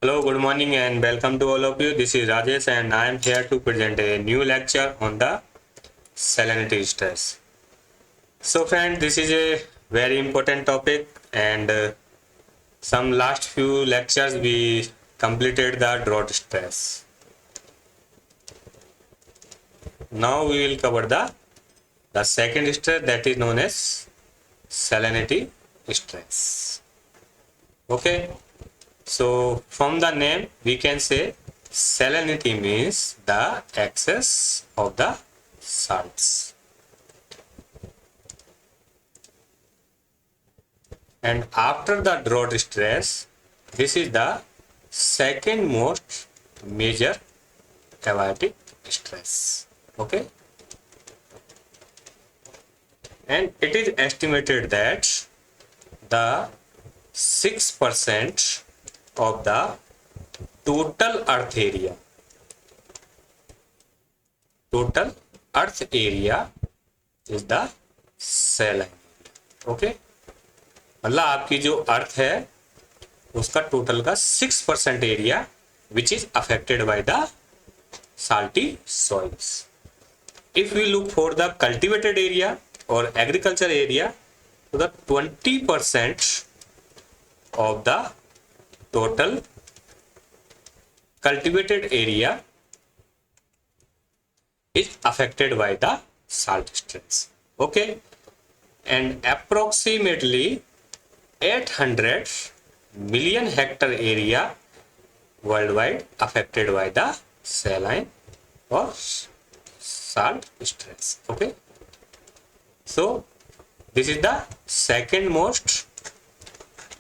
Hello, good morning and welcome to all of you. This is Rajesh and I am here to present a new lecture on the salinity stress. So friend, this is a very important topic and some last few lectures we completed the drought stress. Now we will cover the second stress, that is known as salinity stress. Okay. So from the name we can say salinity means the excess of the salts. And after the drought stress, this is the second most major abiotic stress. Okay. And it is estimated that the 6% of the total earth area is the saline. Okay, मतलब आपकी जो अर्थ है उसका total का 6% area which is affected by the salty soils. If we look for the cultivated area or agriculture area, so the 20% of the total cultivated area is affected by the salt stress. Okay, and approximately 800 million hectare area worldwide affected by the saline or salt stress. Okay, so this is the second most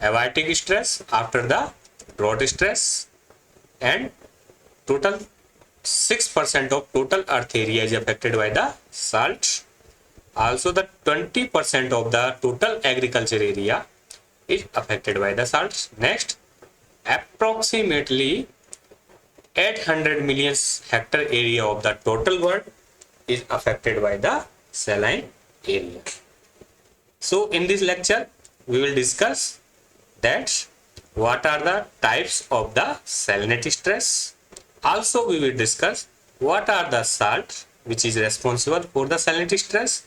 abiotic stress after the drought stress, and total 6% of total earth area is affected by the salt. Also the 20% of the total agriculture area is affected by the salts. Next, approximately 800 million hectare area of the total world is affected by the saline area. So in this lecture we will discuss that what are the types of the salinity stress. Also we will discuss what are the salts which is responsible for the salinity stress.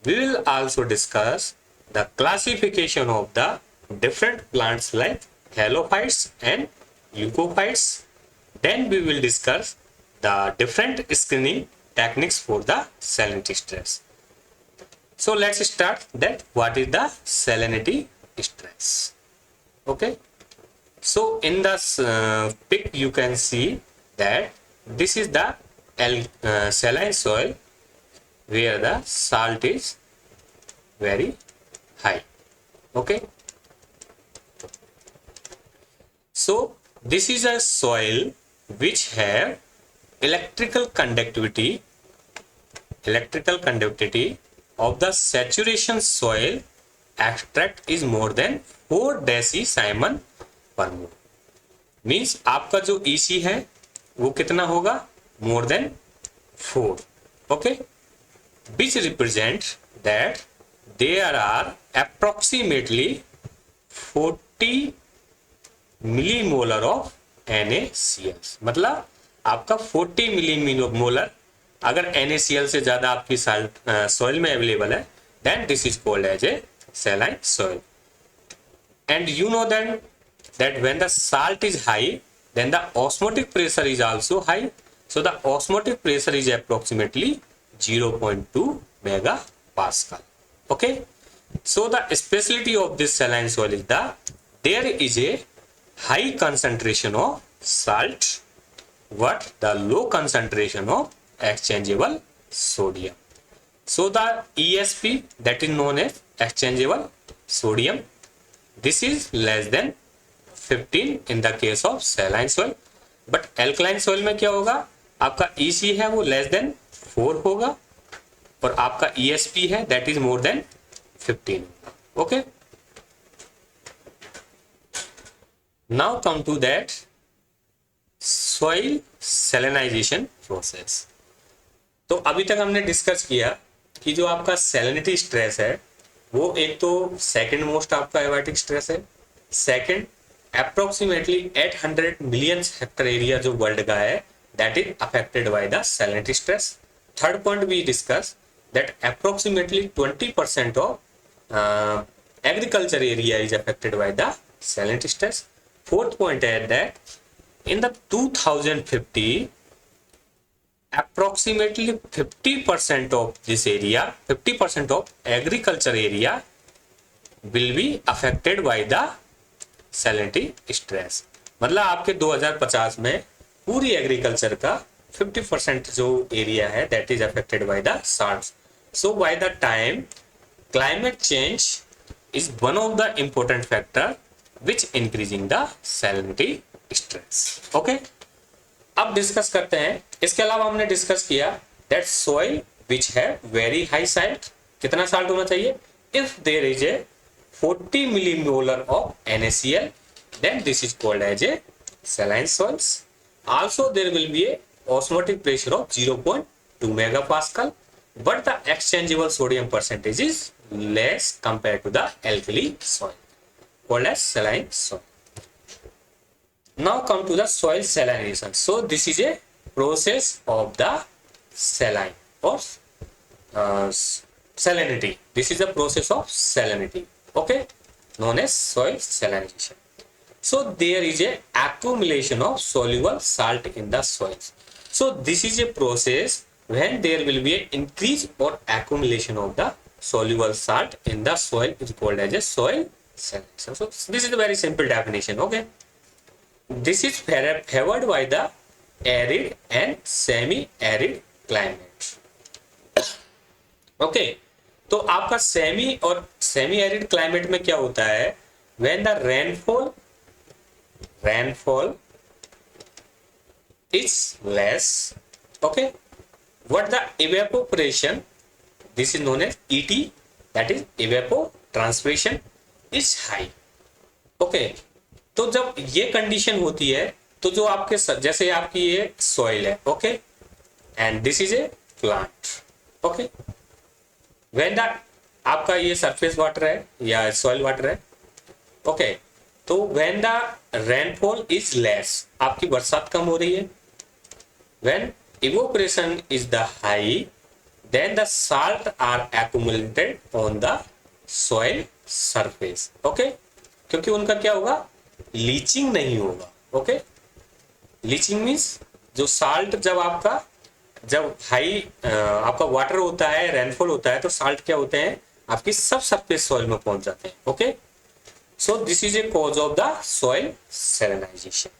We will also discuss the classification of the different plants like halophytes and leucophytes. Then we will discuss the different screening techniques for the salinity stress. So let's start that what is the salinity stress. Okay, so in the pic you can see that this is the saline soil where the salt is very high. Okay, so this is a soil which have electrical conductivity of the saturation soil extract is more than 4 डेसीसाइमन पर मोल. Means आपका जो EC है वो कितना होगा, more than 4. Okay, which represent that there are approximately 40 millimolar of NaCl. मतलब आपका 40 millimolar अगर NaCl से ज्यादा आपकी सॉइल में अवेलेबल है, then this is called as a saline soil. And you know that when the salt is high, then the osmotic pressure is also high. So the osmotic pressure is approximately 0.2 megapascal. Okay, so the specialty of this saline soil is there is a high concentration of salt but the low concentration of exchangeable sodium. So the ESP, that is known as exchangeable sodium, this is less than 15 in the case of saline soil. But alkaline soil में क्या होगा, आपका EC है वो less than 4 होगा और आपका ESP है that is more than 15. Okay, now come to that soil salinization process. तो अभी तक हमने डिस्कस किया कि जो आपका सैलिनिटी स्ट्रेस है वो एक तो सेकंड मोस्ट आपका एबायोटिक स्ट्रेस है, second approximately 800 million hectare area जो वर्ल्ड का है that is affected by the salinity stress. Third point we discuss that approximately 20% of agriculture area is affected by the salinity stress. Fourth point is that in the 2050 approximately 50% of this area, 50% of agriculture area will be affected by the salinity stress. मतलब आपके 2050 में पूरी agriculture का 50% जो area है that is affected by the salts. So by the time climate change is one of the important factor which increasing the salinity stress. Okay, अब discuss करते हैं. इसके अलावा हमने डिस्कस किया that soil which have very high salt, कितना salt होना चाहिए? If there is a 40 millimolar of NaCl, then this is called as a saline soils. Also there will be a osmotic pressure of 0.2 megapascal, but the exchangeable sodium percentage is less compared to the alkali soil called as saline soil. Now come to the soil salinization. So this is a process of the saline or salinity. This is a process of salinity, okay, known as soil salinization. So there is a accumulation of soluble salt in the soils. So this is a process when there will be an increase or accumulation of the soluble salt in the soil is called as a soil salinization. So this is a very simple definition. Okay, this is favored by the arid and semi-arid climate. Okay, तो आपका semi और semi arid climate में क्या होता है? when the rainfall is less, okay, what the evaporation, this is known as ET, that is evapotranspiration is high. okay, तो जब ये कंडीशन होती है तो जो आपके जैसे आपकी ये सॉइल है, okay, and this is A plant, okay, when the आपका ये सरफेस वाटर है या सॉइल वाटर है, ओके, तो when the rainfall is less, आपकी बरसात कम हो रही है, when evaporation is the high, then the salt are accumulated on the soil surface. okay, क्योंकि उनका क्या होगा? लीचिंग नहीं होगा. ओके, लीचिंग मीन्स जो साल्ट जब हाई आपका वाटर होता है, रेनफॉल होता है, तो साल्ट क्या होते हैं? आपकी सब सरफेस सॉइल में पहुंच जाते हैं. Okay, so this is a cause of the soil salinization.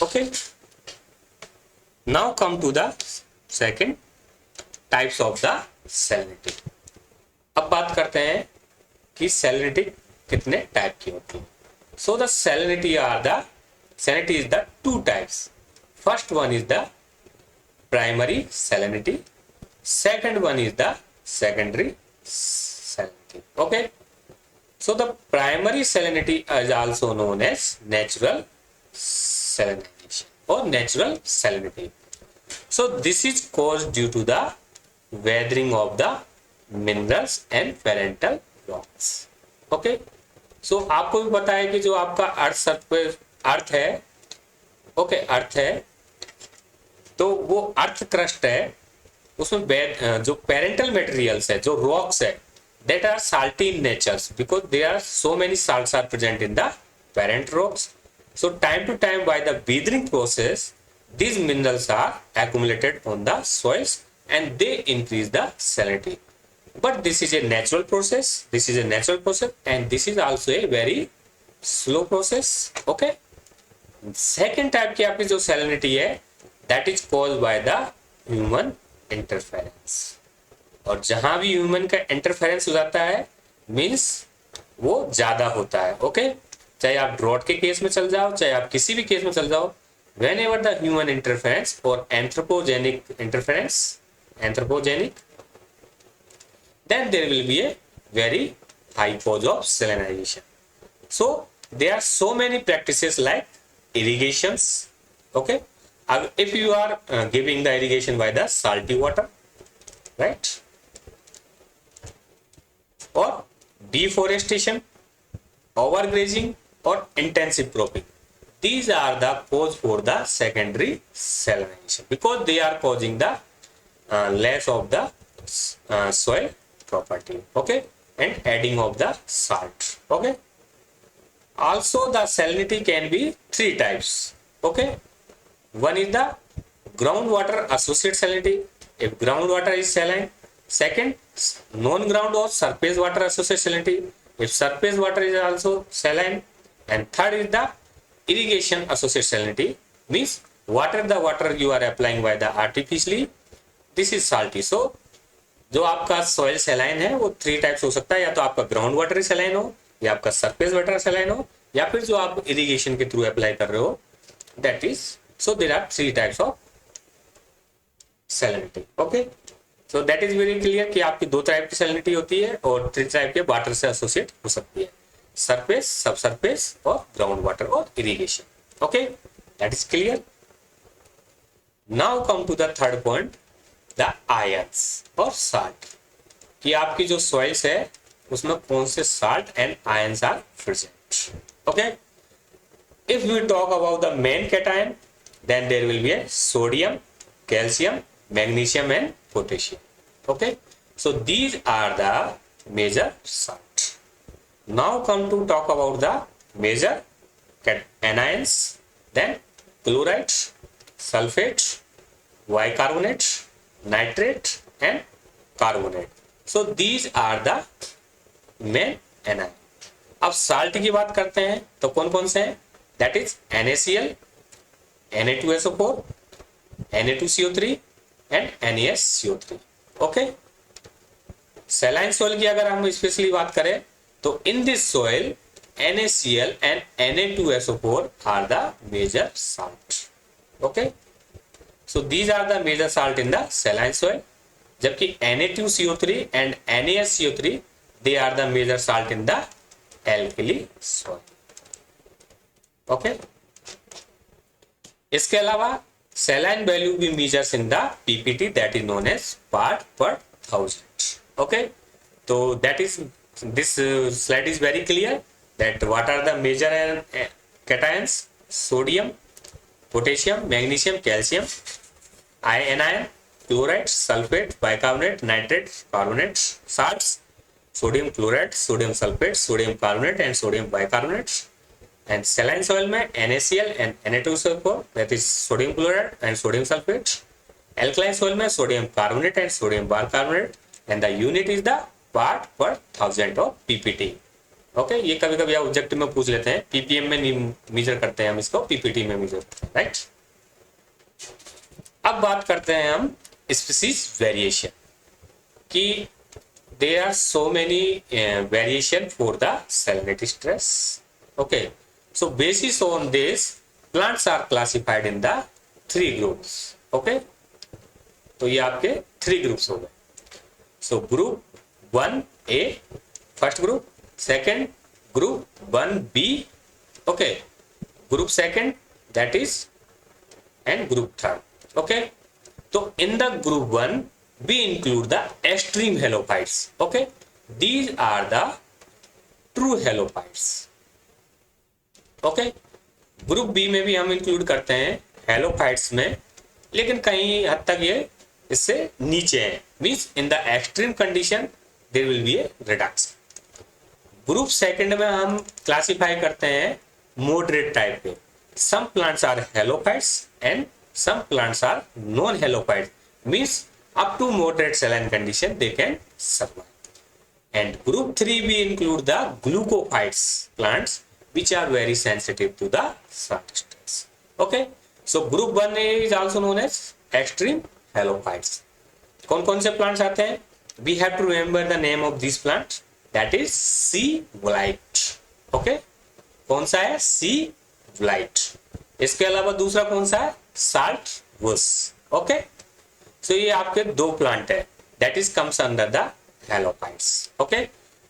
Okay, now come to the second types of the salinity. अब बात करते हैं कि salinity कितने टाइप की होती है. So the salinity is the two types. First one is the primary salinity. Second one is the secondary salinity. Okay. So the primary salinity is also known as natural salinization or natural salinity. So this is caused due to the weathering of the minerals and parental rocks. Okay, so आपको भी पता है कि जो आपका अर्थ है, okay, अर्थ है, तो वो अर्थ क्रस्ट है, उसमें जो पेरेंटल मटेरियल्स है, जो रॉक्स है, that are salty in nature because there are so many salts are present in the parent rocks. So time to time by the weathering process, these minerals are accumulated on the soils and they increase the salinity. But this is a natural process. This is a natural process and this is also a very slow process. Okay. Second type की आपकी जो salinity है, that is caused by the human interference. और जहां भी human का interference हो जाता है मीन्स वो ज्यादा होता है. ओके, चाहे आप ड्रॉट के केस में चल जाओ, चाहे आप किसी भी केस में चल जाओ, whenever the human interference or anthropogenic interference, then there will be a very high cause of salinization. So there are so many practices like irrigations. Okay, if you are giving the irrigation by the salty water, right, or deforestation, overgrazing और intensive cropping, these are the cause for the secondary salinization because they are causing the less of the soil property, okay, and adding of the salt, okay. Also the salinity can be three types, okay. One is the groundwater associated salinity, if groundwater is saline. Second, non-ground or surface water associated salinity, if surface water is also saline. And third is the irrigation associated salinity, means the water you are applying by the artificially, this is salty. So जो आपका soil saline है वो three types हो सकता है, या तो आपका ग्राउंड वाटर सैलाइन हो, या आपका सरफेस वाटर सैलाइन हो, या फिर जो आप इरिगेशन के थ्रू अप्लाई कर रहे हो, that is, so there are three types of salinity, okay. So that is very clear कि आपकी दो टाइप की सैलिनिटी होती है और थ्री टाइप के वाटर से एसोसिएट हो सकती है, सरफेस, सब सरफेस और ग्राउंड वाटर और irrigation, okay. That is clear. Now come to the third point, the ions और साल्ट, कि आपकी जो सॉइल्स है उसमें कौन से salt and ions are present, okay. If we talk about the main cation, then there will be a sodium, calcium, magnesium and potassium, okay. So these are the major salt. Now come to talk about the major anions, then chloride, sulfate, bicarbonate, nitrate and carbonate. So these are the main anion. अब salt की बात करते हैं तो कौन कौन से हैं, that is NaCl, Na2SO4, Na2CO3 and NaSCO3, okay. Saline soil की अगर हम स्पेशली बात करें तो in this soil NaCl and Na2SO4 are the major salt, okay. So these are the major salt in the saline soil, जबकि Na2CO3 and NaSCO3 they are the major salt in the alkali soil, okay. इसके अलावा saline value we measures in the PPT, that is known as part per thousand, okay. So that is, this slide is very clear that what are the major cations, sodium, potassium, magnesium, calcium, anion, chloride, sulfate, bicarbonate, nitrate, carbonate, salts, sodium chloride, sodium sulfate, sodium carbonate and sodium bicarbonate. And saline soil में NaCl and Na2SO4, that is sodium chloride and sodium sulfate. Alkaline soil में sodium carbonate and sodium bicarbonate, and the unit is the part per thousand of PPT, okay. ये कभी कभी आप objective में पूछ लेते हैं, ppm में नहीं मेजर करते हैं हम इसको, PPT में मेजर करते हैं, राइट. अब बात करते हैं हम स्पीसीज वेरिएशन, कि there are so many variation for the salinity stress, okay. So basis on this, plants are classified in the three groups, okay. तो ये आपके थ्री ग्रुप्स हो गए. So group 1A first group, second group 1B, okay, group second that is, and group third, okay. तो in the group 1 we include the extreme halophytes, okay. These are the true halophytes, okay. Group B में भी हम include करते हैं halophytes में, लेकिन कहीं हद तक ये इससे नीचे हैं, means in the extreme condition there will be a reduction. Group second में हम क्लासिफाई करते हैं मॉडरेट टाइप पे. Some plants are halophytes and some plants are non halophytes, means up to moderate saline condition they can survive. And group 3 भी include the glycophytes plants which are very sensitive to the salt stress, okay. So group 1 is also known as extreme halophytes. कौन कौन से plants आते हैं, we have to remember the name of these plants, that is sea blight, okay. कौन सा है, sea blight. इसके अलावा दूसरा कौन सा है, salt wuss, okay. So ये आपके दो प्लांट है, that is comes under the halophytes, okay.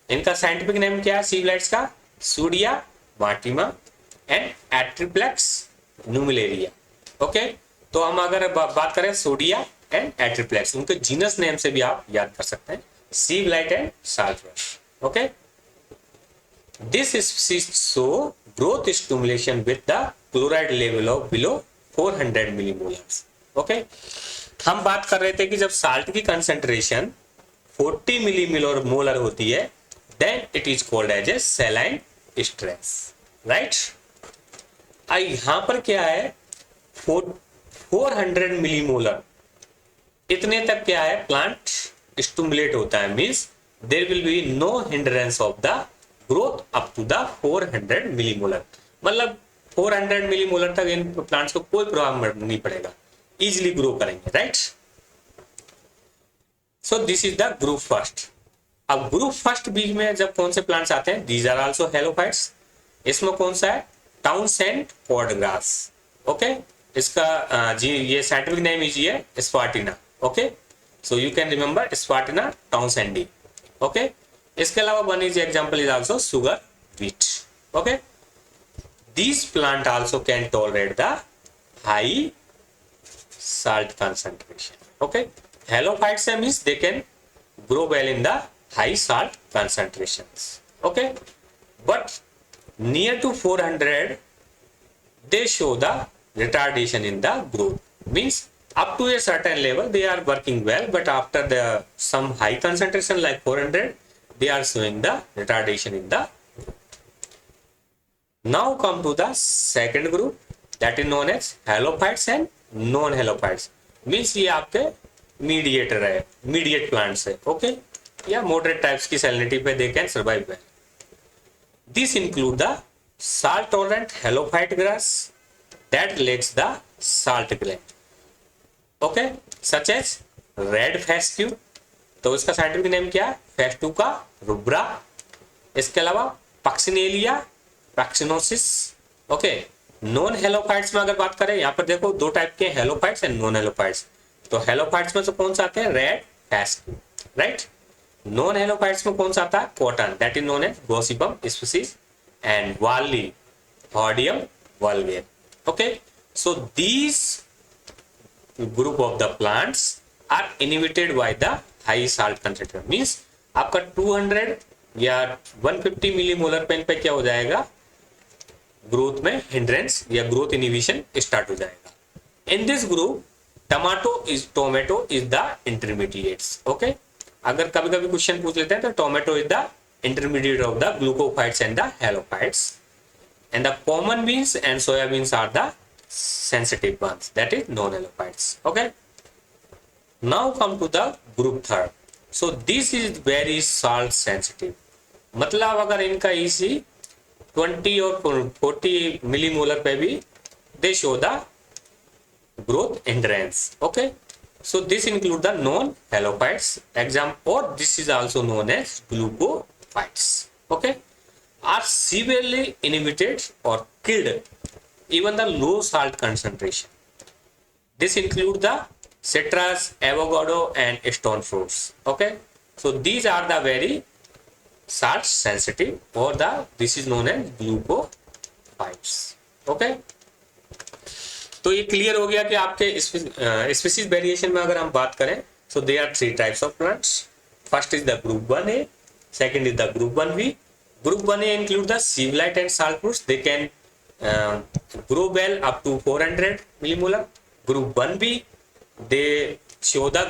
इनका साइंटिफिक नेम क्या है sea blights का, सूडिया मार्टिमा एंड एट्रिप्लेक्स न्यूमिलेरिया, ओके. तो हम अगर बात करें सोडिया एंड एट्रिप्लेक्स, उनके जीनस नेम से भी आप याद कर सकते हैं, सी ब्लाइट एंड साल्ट वश, okay. This species show growth stimulation with the chloride level of below 400 millimolar. Okay, हम बात कर रहे थे कि जब साल्ट की कंसेंट्रेशन 40 मिलीमोलर मोलर होती है, then it is called as a saline stress, right. यहां पर क्या है, 400 मिलीमोलर, इतने तक क्या है प्लांट स्टिमुलेट होता है, means there will be no hindrance of the growth up to the 400 millimolar. मतलब 400 मिलीमोलर तक इन प्लांट्स को कोई प्रभाव नहीं पड़ेगा, इजिली ग्रो करेंगे, right. So this is the group first. अब ग्रुप फर्स्ट बीच में जब कौन से प्लांट्स आते हैं, दीज आर आल्सो हेलोफाइट्स। इसमें कौन सा है, टाउनसेंड पॉडग्रास। ओके, इसका जी ये साइंटिफिक नेम इज ये Spartina. Okay, so you can remember Spartina townsendii. Okay, इसके अलावा one is example is also sugar beet. Okay, these plant also can tolerate the high salt concentration. Okay, halophytes means they can grow well in the high salt concentrations. Okay, but near to 400 they show the retardation in the growth, means up to a certain level they are working well, but after the some high concentration like 400 they are showing the retardation in the. Now come to the second group, that is known as halophytes and non-halophytes, means ये आपके mediator है, mediate plants है। Okay, या moderate types की salinity पे दे can survive well. This include the salt tolerant halophyte grass that lacks the salt gland, okay, such as red fescue, तो इसका scientific name क्या है, फेस्टुका रुब्रा। इसके अलावा पक्सिनेलिया पैक्सिनोसिस। ओके, नॉन हेलोफाइट्स में अगर बात करें, यहाँ पर देखो दो टाइप के हेलोफाइट्स एंड नॉन हेलोफाइट्स। तो हेलोफाइट्स में तो कौन सा आते हैं, red fescue, right. Non halophytes में कौन सा आता है, cotton, that is known as Gossypium species and वाली Hordeum vulgare. Okay, so these group of the plants are inhibited by the high salt concentration, means आपका 200 या 150 मिलीमोलर पेन पे क्या हो जाएगा, ग्रोथ में हिंड्रेंस या ग्रोथ इनहिबिशन स्टार्ट हो जाएगा। In this group tomato is the intermediates. Okay, अगर कभी कभी क्वेश्चन पूछ लेते हैं तो tomato is the intermediate of the glycophytes and the halophytes, and the common beans and soybeans are the sensitive ones, that is non-halophytes. Okay, now come to the group third. So this is very salt sensitive, मतलब अगर इनका EC 20 और 40 millimolar पे भी they show the growth hindrance. Okay, so this include the non-halophytes example, or this is also known as glucophytes. Okay, are severely inhibited or killed even the low salt concentration. This include the citrus, avocado and stone fruits. Okay, so these are the very salt sensitive, or the this is known as glucophytes. Okay, तो ये clear हो गया कि आपके species variation में अगर हम बात करें, so there are three types of plants. First is the group 1A, second is the group 1B. Group 1A include the sievlite and salt fruits. They can grow well up to 400 millimolar. Group 1B, they show the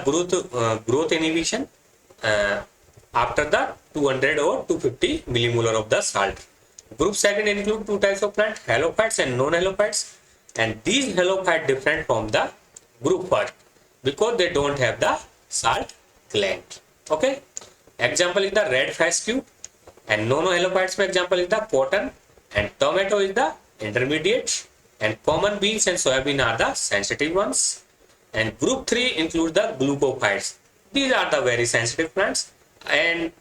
growth inhibition after the 200 or 250 millimolar of the salt. Group second include two types of plant, halophytes and non-halophytes, and these halophytes different from the group first because they don't have the salt gland. Okay, example is the red fescue, and non-halophytes में example is the cotton, and tomato is the intermediate, and common beans and soybean are the sensitive ones, and group 3 include the glucophytes. These are the very sensitive plants, and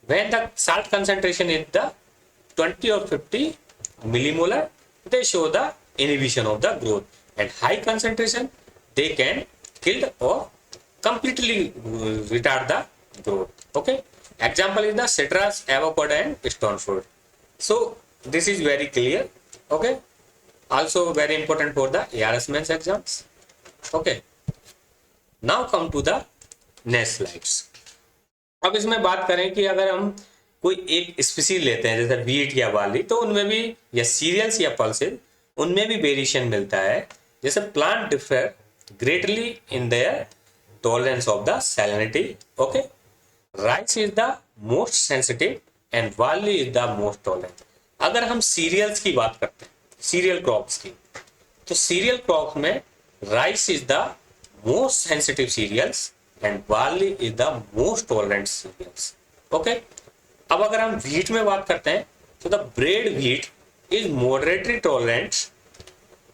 when the salt concentration is the 20 or 50 millimolar, they show the inhibition of the growth, and high concentration they can kill or completely retard the growth. Okay, example is the citrus, avocado and stone fruit. So this is very clear. Okay, also very important for the ARS mains exams. Okay, now come to the next slides. अब इसमें बात करें कि अगर हम कोई एक species लेते हैं जैसे व्हीट या बार्ली, तो उनमें भी, या सीरियल्स या पल्सेस, उनमें भी वेरिएशन मिलता है। जैसे plant differ greatly in their tolerance of the salinity. Okay, rice is the most sensitive and barley is the most tolerant. अगर हम सीरियल्स की बात करते हैं, सीरियल क्रॉप्स की, तो सीरियल क्रॉप में rice is the most sensitive cereals and barley is the most tolerant cereals. Okay, अब अगर हम व्हीट में बात करते हैं तो the bread wheat is moderately tolerant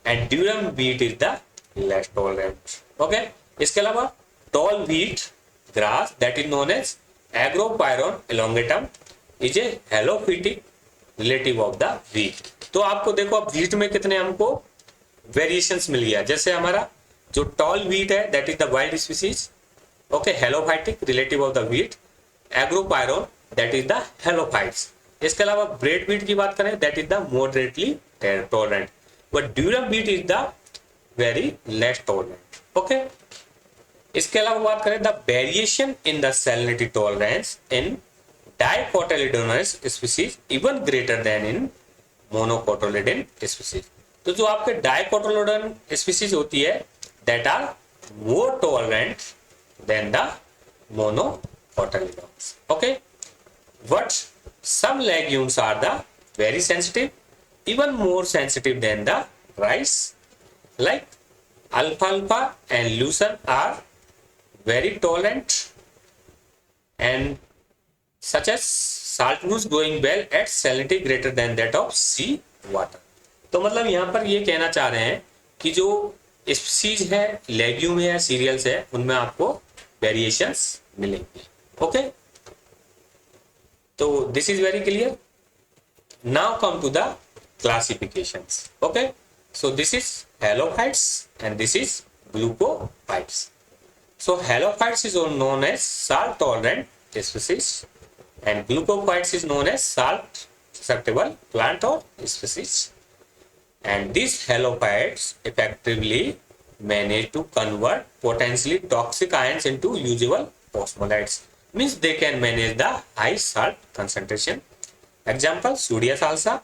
and durum wheat is the less tolerant. Okay, इसके अलावा tall wheat grass that is known as Agropyron elongatum is a halophytic relative of the wheat. तो आपको देखो अब व्हीट में कितने हमको variations मिल गया। जैसे हमारा जो टॉल व्हीट है that is the wild species, okay, halophytic relative of the wheat, Agropyron that is the halophytes. इसके अलावा ब्रेड व्हीट की बात करें that is the moderately tolerant, but durum wheat is the very less tolerant. Okay, इसके अलावा बात करें the variation in the salinity tolerance in dicotyledonous species even greater than in monocotyledon species. तो जो आपके डाइकोटिलेडोन स्पीसीज होती है that are more tolerant than the monocotyledons. Okay, but some legumes are the very sensitive, even more sensitive than the rice, like alfalfa and lucerne are very tolerant, and such as saltbush growing well at salinity greater than that of sea water. तो मतलब यहाँ पर ये कहना चाह रहे हैं कि जो स्पीसीज है, लेग्यूम है या सीरियल्स है, उनमें आपको वेरिएशंस मिलेंगे। ओके, तो this is very clear. Now come to the classifications. Okay, so this is halophytes and this is glycophytes. So halophytes is known as salt tolerant species and glycophytes is known as salt susceptible plant और species, and these halophytes effectively manage to convert potentially toxic ions into usable osmolytes, means they can manage the high salt concentration. Example, sodia salsa.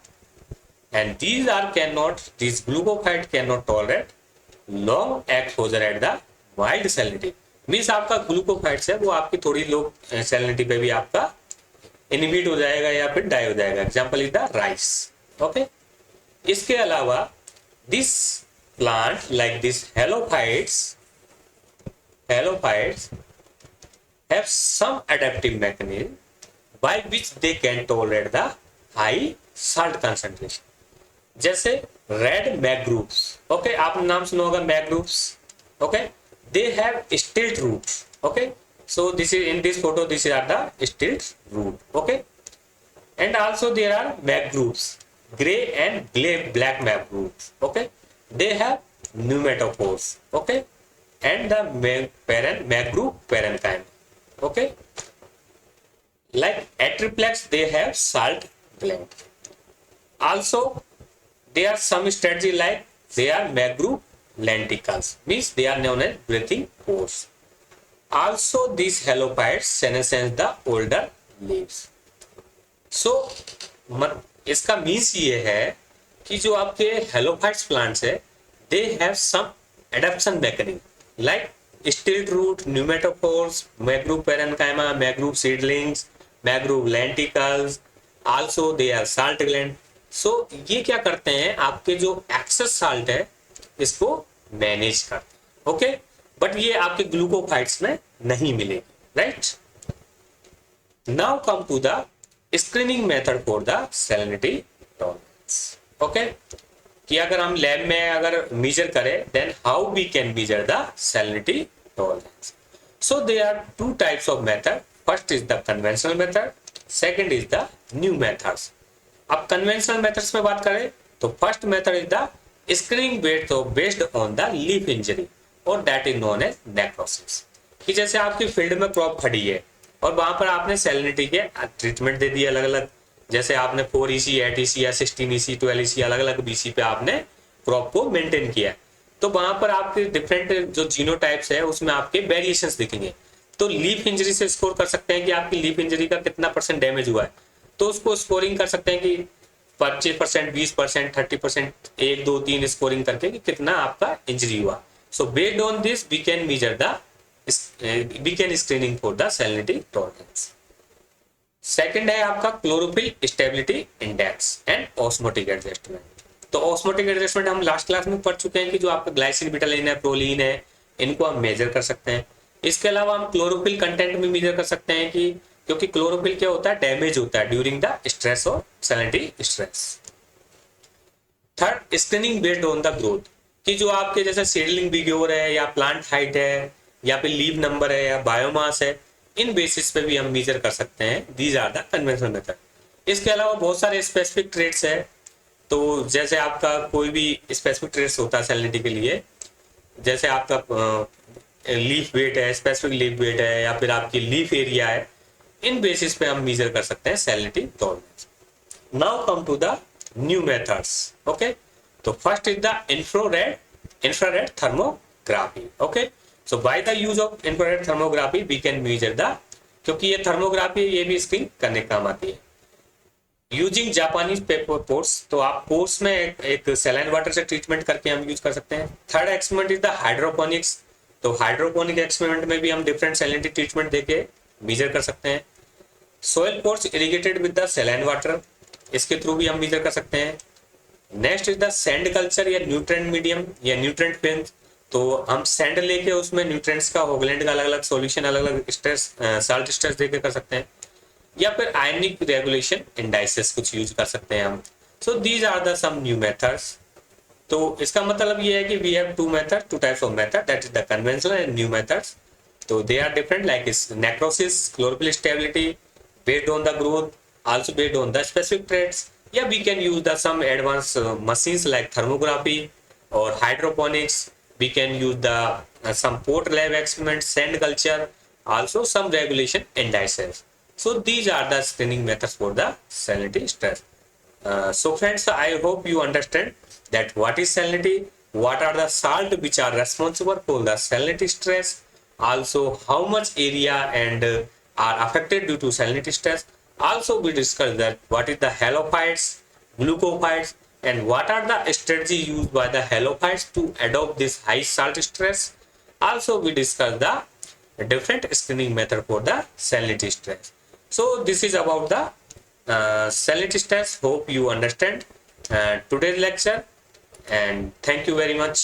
And these glucophytes cannot tolerate long exposure at the mild salinity, means आपका ग्लूकोफाइट्स है वो आपकी थोड़ी लो salinity पे भी आपका inhibit हो जाएगा या फिर डाई हो जाएगा। Example is the rice. Okay, इसके अलावा this plant like this halophytes have some adaptive mechanism by which they can tolerate the high salt concentration. जैसे रेड मैग्रूव्स, ओके, आपने नाम सुना होगा mangroves. Okay, they have stilt roots. Okay, so this is in this photo, these are the stilt root. Okay, and also there are mangroves, gray and black mangroves. Okay, they have pneumatophores. Okay, and the mangrove parenchyma. Okay, like Atriplex, they have salt gland. Also there are some strategy like they are mangrove lenticels, means they are known as breathing pores. Also these halophytes senescence the older leaves. So इसका means ये है कि जो आपके halophytes plants है they have some adaptation mechanism like stilt root, pneumatophores, mangrove parenchyma, mangrove seedlings, mangrove lenticels, also they are salt gland. सो ये क्या करते हैं, आपके जो एक्सेस साल्ट है इसको मैनेज करते हैं। ओके, बट ये आपके ग्लूकोफाइट्स में नहीं मिलेगी, right. Now come to the screening method for the salinity tolerance. Okay, कि अगर हम लैब में अगर मेजर करें then how we can measure the salinity tolerance. So there are two types of method, first is the conventional method, second is the new methods. अब conventional methods में बात करें तो first method is the screening based on the leaf injury और that is known as necrosis. कि जैसे आपकी field में क्रॉप खड़ी है और वहां पर आपने सैलिनिटी के ट्रीटमेंट दे दिए अलग अलग, जैसे आपने 4EC, 8EC या 16EC, 12EC अलग अलग BC पे आपने क्रॉप को मेंटेन किया, तो वहां पर आपके डिफरेंट जो जीनोटाइप्स है उसमें आपके वेरिएशंस दिखेंगे। तो लीफ इंजरी से स्कोर कर सकते हैं कि आपकी लीफ इंजरी का कितना % डैमेज हुआ है। तो उसको स्कोरिंग कर सकते हैं कि 25%, 20%, 30%, 1, 2, 3 स्कोरिंग करके कि कितना आपका इंजरी हुआ. So based on this we can measure the we can screening for the salinity tolerance. Second है आपका chlorophyll stability index and osmotic adjustment. तो ऑस्मोटिक एडजस्टमेंट हम लास्ट क्लास में पढ़ चुके हैं कि जो आपका ग्लाइसिन, बिटालिन है, प्रोलीन है, इनको हम मेजर कर सकते हैं. इसके अलावा हम क्लोरोफिल कंटेंट में मेजर कर सकते हैं कि क्योंकि क्लोरोफिल क्या होता है, डैमेज होता है ड्यूरिंग द स्ट्रेस और salinity stress. Third, screening based on the growth, कि जो आपके जैसे सीडलिंग बिग्योर है या प्लांट हाइट है या फिर लीव नंबर है या बायोमास है, इन बेसिस पे भी हम मेजर कर सकते हैं. These are the conventional method. इसके अलावा बहुत सारे स्पेसिफिक ट्रेट्स है. तो जैसे आपका कोई भी स्पेसिफिक ट्रेट्स होता है सैलिनिटी के लिए, जैसे आपका लीफ वेट है, स्पेसिफिक लीफ वेट है या फिर आपकी लीफ एरिया है, इन बेसिस पे हम मेजर कर सकते हैं salinity tolerance. Now come to the new methods. Okay, तो first is the infrared thermography. Okay, so by the use of infrared thermography we can measure the, क्योंकि ये थर्मोग्राफी ये भी स्क्रीन करने काम आती है. यूजिंग जापानीज पेपर पोर्स, तो आप पोर्स में एक सैलाइन वाटर से ट्रीटमेंट करके हम यूज कर सकते हैं. Third experiment is the hydroponics. तो हाइड्रोपोनिक एक्सपेरिमेंट में भी हम डिफरेंट सैलिनिटी ट्रीटमेंट देके मेजर कर सकते हैं. Soil pores irrigated with the saline water, इसके थ्रू भी हम मेजर कर सकते हैं. Next is the sand culture या न्यूट्रेंट मीडियम या न्यूट्रेंट फिल्म. तो हम सैंड लेके उसमें न्यूट्रेंट्स का, होगलैंड का अलग अलग सॉल्यूशन, अलग अलग स्ट्रेस, साल्ट स्ट्रेस देके कर सकते हैं. या फिर आयनिक रेगुलेशन इंडाइसेस कुछ यूज कर सकते हैं हम. So these are the some new methods. तो इसका मतलब ये है कि we have two types of method, that is the conventional and new methods. तो दे आर डिफरेंट, लाइक इस necrosis, chlorophyll stability, based on the growth, also based on the specific traits. या we can use the some advance machines like thermography और hydroponics. We can use the some pot lab experiment, sand culture, also some regulation indices. So these are the screening methods for the salinity stress. So friends, I hope you understand that what is salinity, what are the salt which are responsible for the salinity stress, also how much area and are affected due to salinity stress. Also we discussed that what is the halophytes, glucophytes, and what are the strategy used by the halophytes to adopt this high salt stress. Also we discussed the different screening method for the salinity stress. So this is about the salinity stress. Hope you understand today's lecture, and thank you very much.